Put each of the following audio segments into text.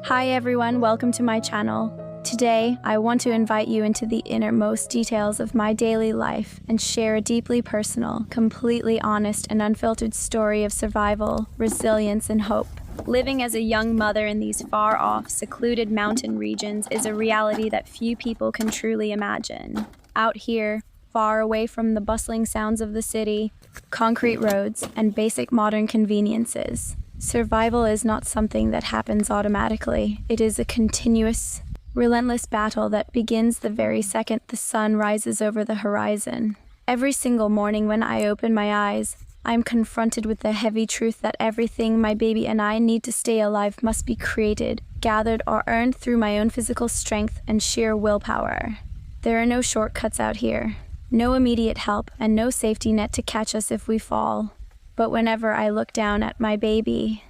Hi everyone, welcome to my channel. Today, I want to invite you into the innermost details of my daily life and share a deeply personal, completely honest and unfiltered story of survival, resilience and hope. Living as a young mother in these far-off, secluded mountain regions is a reality that few people can truly imagine. Out here, far away from the bustling sounds of the city, concrete roads, and basic modern conveniences, survival is not something that happens automatically. It is a continuous, relentless battle that begins the very second the sun rises over the horizon. Every single morning when I open my eyes, I am confronted with the heavy truth that everything my baby and I need to stay alive must be created, gathered, or earned through my own physical strength and sheer willpower. There are no shortcuts out here, no immediate help, and no safety net to catch us if we fall. But whenever I look down at my baby,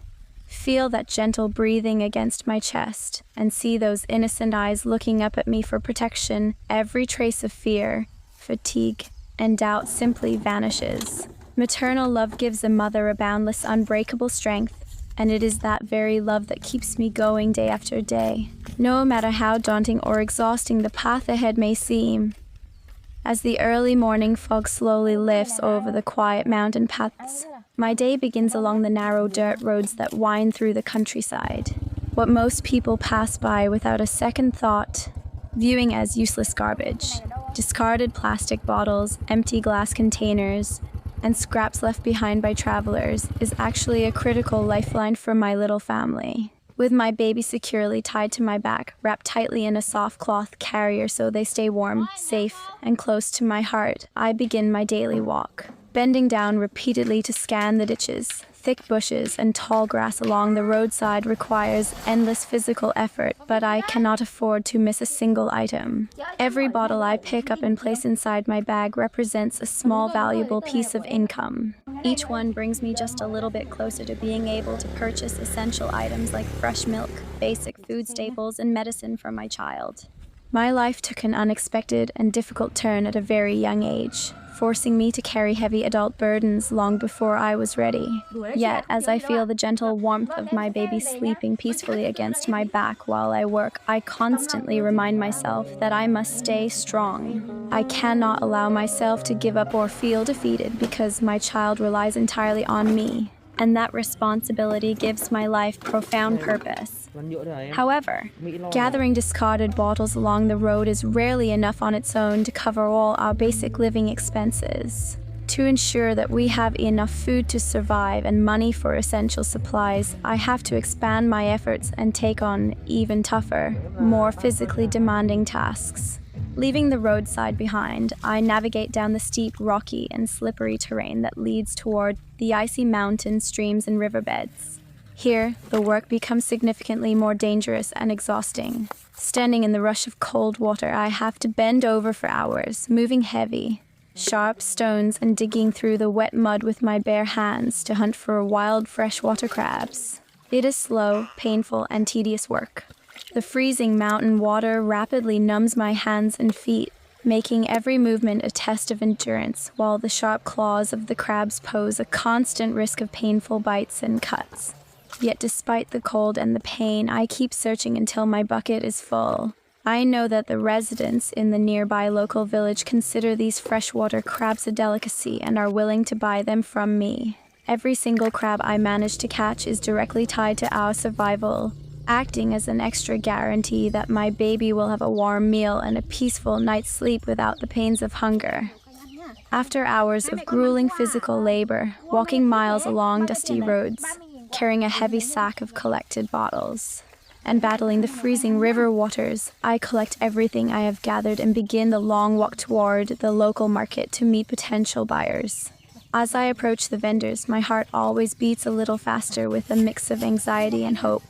feel that gentle breathing against my chest, and see those innocent eyes looking up at me for protection, every trace of fear, fatigue, and doubt simply vanishes. Maternal love gives a mother a boundless, unbreakable strength, and it is that very love that keeps me going day after day, no matter how daunting or exhausting the path ahead may seem. As the early morning fog slowly lifts over the quiet mountain paths, my day begins along the narrow dirt roads that wind through the countryside. What most people pass by without a second thought, viewing as useless garbage, discarded plastic bottles, empty glass containers, and scraps left behind by travelers, is actually a critical lifeline for my little family. With my baby securely tied to my back, wrapped tightly in a soft cloth carrier so they stay warm, safe, and close to my heart, I begin my daily walk. Bending down repeatedly to scan the ditches, thick bushes, and tall grass along the roadside requires endless physical effort, but I cannot afford to miss a single item. Every bottle I pick up and place inside my bag represents a small, valuable piece of income. Each one brings me just a little bit closer to being able to purchase essential items like fresh milk, basic food staples, and medicine for my child. My life took an unexpected and difficult turn at a very young age, forcing me to carry heavy adult burdens long before I was ready. Yet, as I feel the gentle warmth of my baby sleeping peacefully against my back while I work, I constantly remind myself that I must stay strong. I cannot allow myself to give up or feel defeated because my child relies entirely on me, and that responsibility gives my life profound purpose. However, gathering discarded bottles along the road is rarely enough on its own to cover all our basic living expenses. To ensure that we have enough food to survive and money for essential supplies, I have to expand my efforts and take on even tougher, more physically demanding tasks. Leaving the roadside behind, I navigate down the steep, rocky, and slippery terrain that leads toward the icy mountains, streams, and riverbeds. Here, the work becomes significantly more dangerous and exhausting. Standing in the rush of cold water, I have to bend over for hours, moving heavy, sharp stones and digging through the wet mud with my bare hands to hunt for wild freshwater crabs. It is slow, painful, and tedious work. The freezing mountain water rapidly numbs my hands and feet, making every movement a test of endurance, while the sharp claws of the crabs pose a constant risk of painful bites and cuts. Yet despite the cold and the pain, I keep searching until my bucket is full. I know that the residents in the nearby local village consider these freshwater crabs a delicacy and are willing to buy them from me. Every single crab I manage to catch is directly tied to our survival, acting as an extra guarantee that my baby will have a warm meal and a peaceful night's sleep without the pains of hunger. After hours of grueling physical labor, walking miles along dusty roads, carrying a heavy sack of collected bottles, and battling the freezing river waters, I collect everything I have gathered and begin the long walk toward the local market to meet potential buyers. As I approach the vendors, my heart always beats a little faster with a mix of anxiety and hope,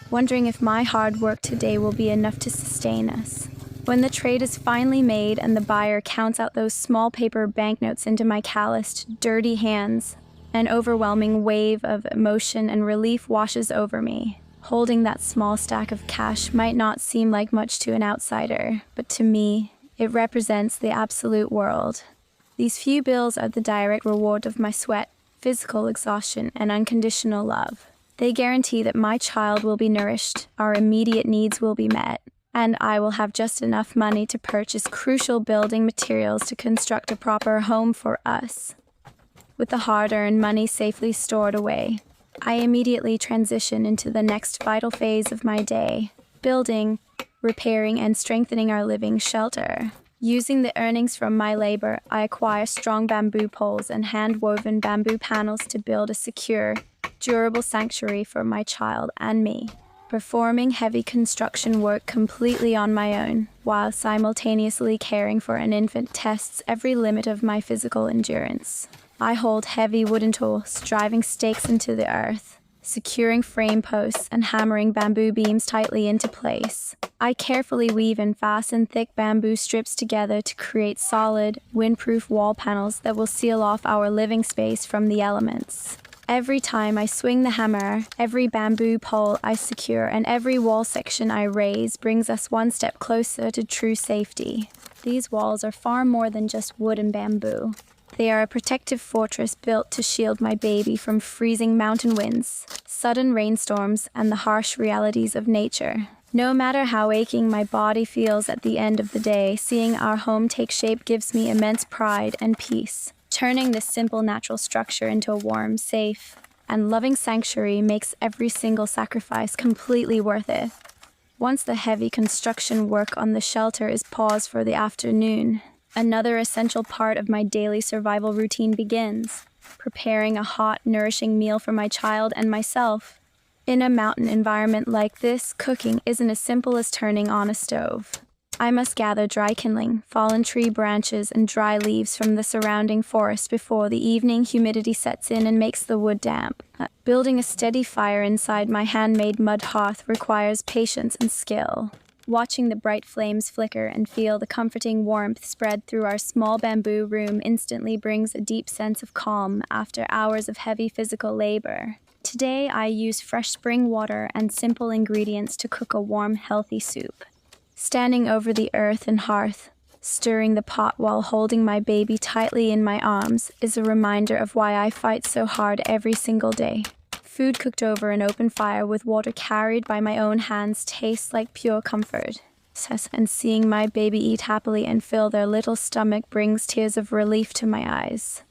wondering if my hard work today will be enough to sustain us. When the trade is finally made and the buyer counts out those small paper banknotes into my calloused, dirty hands, an overwhelming wave of emotion and relief washes over me. Holding that small stack of cash might not seem like much to an outsider, but to me, it represents the absolute world. These few bills are the direct reward of my sweat, physical exhaustion, and unconditional love. They guarantee that my child will be nourished, our immediate needs will be met, and I will have just enough money to purchase crucial building materials to construct a proper home for us. With the hard-earned money safely stored away, I immediately transition into the next vital phase of my day, building, repairing, and strengthening our living shelter. Using the earnings from my labor, I acquire strong bamboo poles and hand-woven bamboo panels to build a secure, durable sanctuary for my child and me, performing heavy construction work completely on my own, while simultaneously caring for an infant tests every limit of my physical endurance. I hold heavy wooden tools, driving stakes into the earth, securing frame posts, and hammering bamboo beams tightly into place. I carefully weave and fasten thick bamboo strips together to create solid, windproof wall panels that will seal off our living space from the elements. Every time I swing the hammer, every bamboo pole I secure, and every wall section I raise brings us one step closer to true safety. These walls are far more than just wood and bamboo. They are a protective fortress built to shield my baby from freezing mountain winds, sudden rainstorms, and the harsh realities of nature. No matter how aching my body feels at the end of the day, seeing our home take shape gives me immense pride and peace. Turning this simple natural structure into a warm, safe, and loving sanctuary makes every single sacrifice completely worth it. Once the heavy construction work on the shelter is paused for the afternoon, another essential part of my daily survival routine begins, preparing a hot, nourishing meal for my child and myself. In a mountain environment like this, cooking isn't as simple as turning on a stove. I must gather dry kindling, fallen tree branches, and dry leaves from the surrounding forest before the evening humidity sets in and makes the wood damp. Building a steady fire inside my handmade mud hearth requires patience and skill. Watching the bright flames flicker and feel the comforting warmth spread through our small bamboo room instantly brings a deep sense of calm after hours of heavy physical labor. Today, I use fresh spring water and simple ingredients to cook a warm, healthy soup. Standing over the earth and hearth, stirring the pot while holding my baby tightly in my arms is a reminder of why I fight so hard every single day. Food cooked over an open fire with water carried by my own hands tastes like pure comfort. And seeing my baby eat happily and fill their little stomach brings tears of relief to my eyes.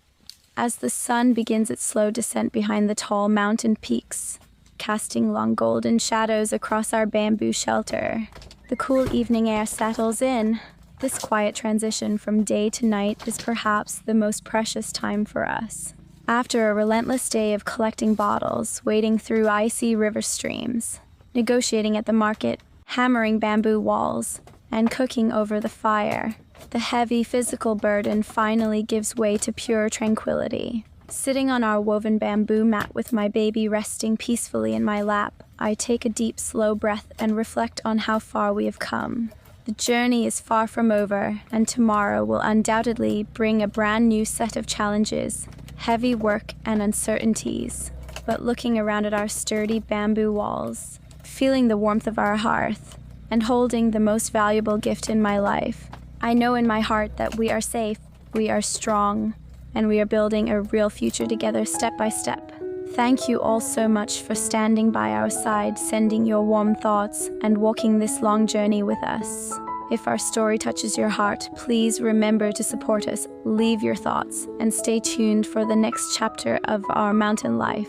As the sun begins its slow descent behind the tall mountain peaks, casting long golden shadows across our bamboo shelter, the cool evening air settles in. This quiet transition from day to night is perhaps the most precious time for us. After a relentless day of collecting bottles, wading through icy river streams, negotiating at the market, hammering bamboo walls, and cooking over the fire, the heavy physical burden finally gives way to pure tranquility. Sitting on our woven bamboo mat with my baby resting peacefully in my lap, I take a deep, slow breath and reflect on how far we have come. The journey is far from over, and tomorrow will undoubtedly bring a brand new set of challenges, heavy work, and uncertainties. But looking around at our sturdy bamboo walls, feeling the warmth of our hearth, and holding the most valuable gift in my life, I know in my heart that we are safe, we are strong, and we are building a real future together step by step. Thank you all so much for standing by our side, sending your warm thoughts, and walking this long journey with us. If our story touches your heart, please remember to support us, leave your thoughts, and stay tuned for the next chapter of our mountain life.